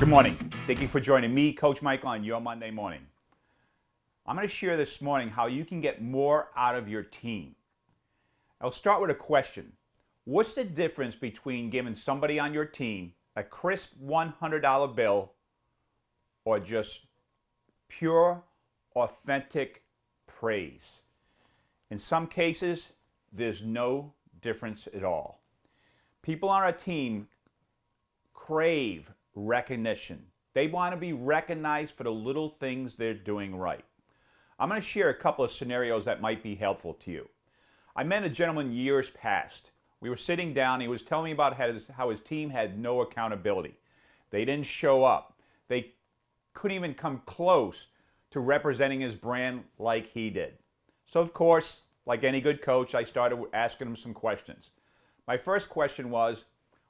Good morning. Thank you for joining me, Coach Michael, on your Monday morning. I'm going to share this morning how you can get more out of your team. I'll start with a question. What's the difference between giving somebody on your team a crisp $100 bill or just pure, authentic praise? In some cases, there's no difference at all. People on our team crave recognition. They want to be recognized for the little things they're doing right. I'm going to share a couple of scenarios that might be helpful to you. I met a gentleman years past. We were sitting down. He was telling me about how his team had no accountability. They didn't show up. They couldn't even come close to representing his brand like he did. So of course, like any good coach, I started asking him some questions. My first question was,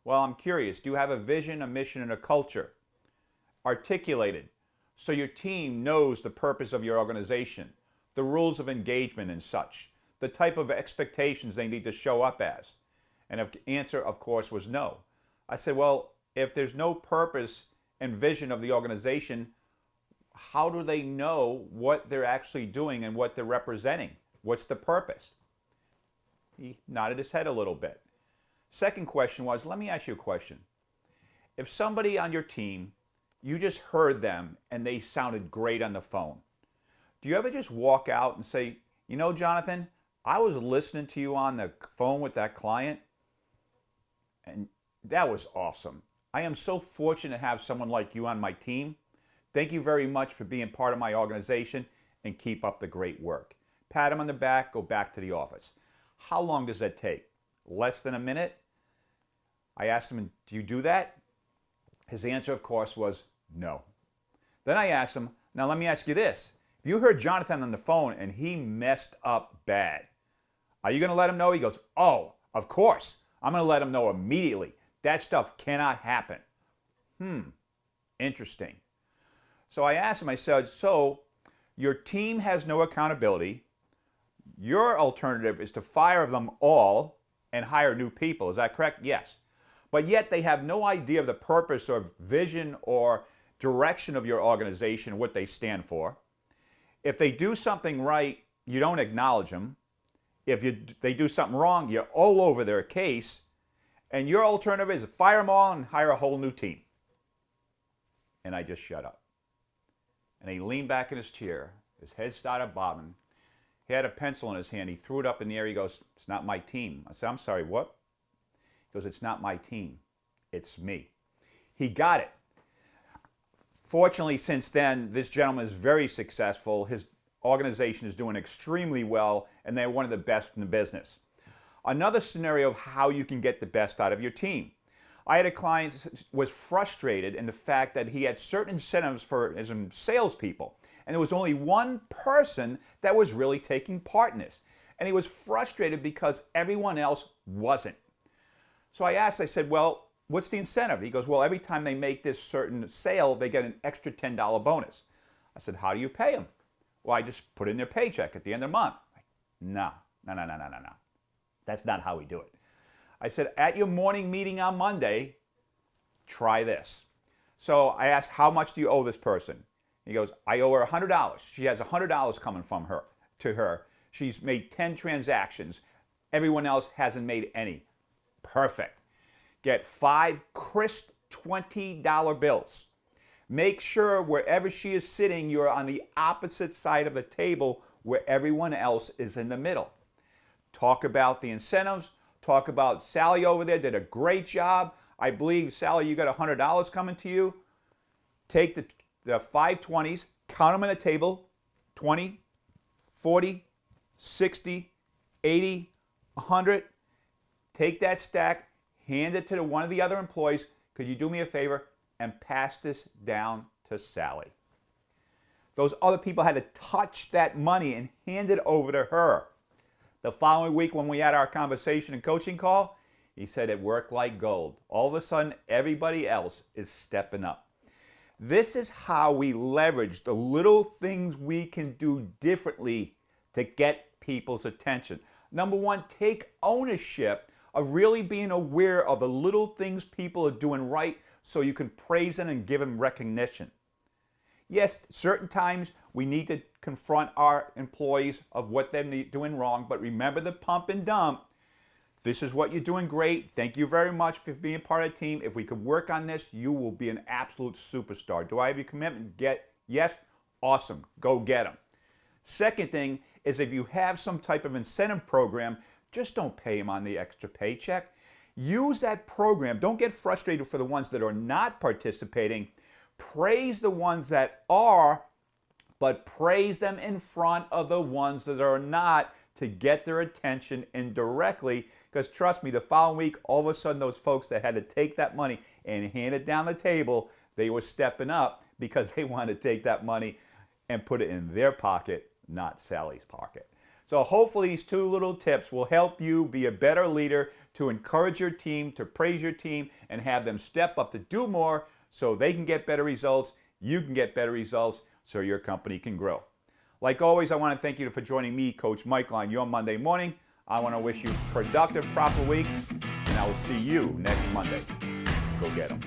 well, I'm curious, do you have a vision, a mission, and a culture articulated so your team knows the purpose of your organization, the rules of engagement and such, the type of expectations they need to show up as? And the answer, of course, was no. I said, well, if there's no purpose and vision of the organization, how do they know what they're actually doing and what they're representing? What's the purpose? He nodded his head a little bit. Second question was, let me ask you a question. If somebody on your team, you just heard them and they sounded great on the phone, do you ever just walk out and say, you know, Jonathan, I was listening to you on the phone with that client and that was awesome. I am so fortunate to have someone like you on my team. Thank you very much for being part of my organization and keep up the great work. Pat him on the back, go back to the office. How long does that take? Less than a minute? I asked him, do you do that? His answer, of course, was no. Then I asked him, now let me ask you this. If you heard Jonathan on the phone and he messed up bad, are you going to let him know? He goes, oh, of course. I'm going to let him know immediately. That stuff cannot happen. Interesting. So I asked him, I said, so your team has no accountability. Your alternative is to fire them all and hire new people. Is that correct? Yes. But yet they have no idea of the purpose or vision or direction of your organization, what they stand for. If they do something right, you don't acknowledge them. If they do something wrong, you're all over their case. And your alternative is fire them all and hire a whole new team. And I just shut up. And he leaned back in his chair. His head started bobbing. He had a pencil in his hand. He threw it up in the air. He goes, it's not my team. I said, I'm sorry, what? He goes, it's not my team. It's me. He got it. Fortunately, since then, this gentleman is very successful. His organization is doing extremely well, and they're one of the best in the business. Another scenario of how you can get the best out of your team. I had a client who was frustrated in the fact that he had certain incentives for his salespeople, and there was only one person that was really taking part in this. And he was frustrated because everyone else wasn't. So I asked, I said, well, what's the incentive? He goes, well, every time they make this certain sale, they get an extra $10 bonus. I said, how do you pay them? Well, I just put in their paycheck at the end of the month. No. That's not how we do it. I said, at your morning meeting on Monday, try this. So I asked, how much do you owe this person? He goes, I owe her $100. She has $100 coming from her to her. She's made 10 transactions. Everyone else hasn't made any. Perfect. Get 5 crisp $20 bills. Make sure wherever she is sitting, you're on the opposite side of the table where everyone else is in the middle. Talk about the incentives. Talk about Sally over there did a great job. I believe, Sally, you got $100 coming to you. Take the 5 20s, count them on a table, 20, 40, 60, 80, 100. Take that stack, hand it to one of the other employees. Could you do me a favor and pass this down to Sally? Those other people had to touch that money and hand it over to her. The following week when we had our conversation and coaching call, he said it worked like gold. All of a sudden, everybody else is stepping up. This is how we leverage the little things we can do differently to get people's attention. Number one, take ownership of really being aware of the little things people are doing right so you can praise them and give them recognition. Yes, certain times we need to confront our employees of what they're doing wrong, but remember the pump and dump. This is what you're doing great. Thank you very much for being part of the team. If we could work on this, you will be an absolute superstar. Do I have your commitment? Yes? Awesome. Go get them. Second thing is if you have some type of incentive program, just don't pay them on the extra paycheck. Use that program. Don't get frustrated for the ones that are not participating. Praise the ones that are, but praise them in front of the ones that are not to get their attention indirectly. Because trust me, the following week, all of a sudden those folks that had to take that money and hand it down the table, they were stepping up because they wanted to take that money and put it in their pocket, not Sally's pocket. So hopefully these two little tips will help you be a better leader, to encourage your team, to praise your team, and have them step up to do more so they can get better results, you can get better results, so your company can grow. Like always, I want to thank you for joining me, Coach Michael, on your Monday morning. I want to wish you a productive, proper week, and I will see you next Monday. Go get them.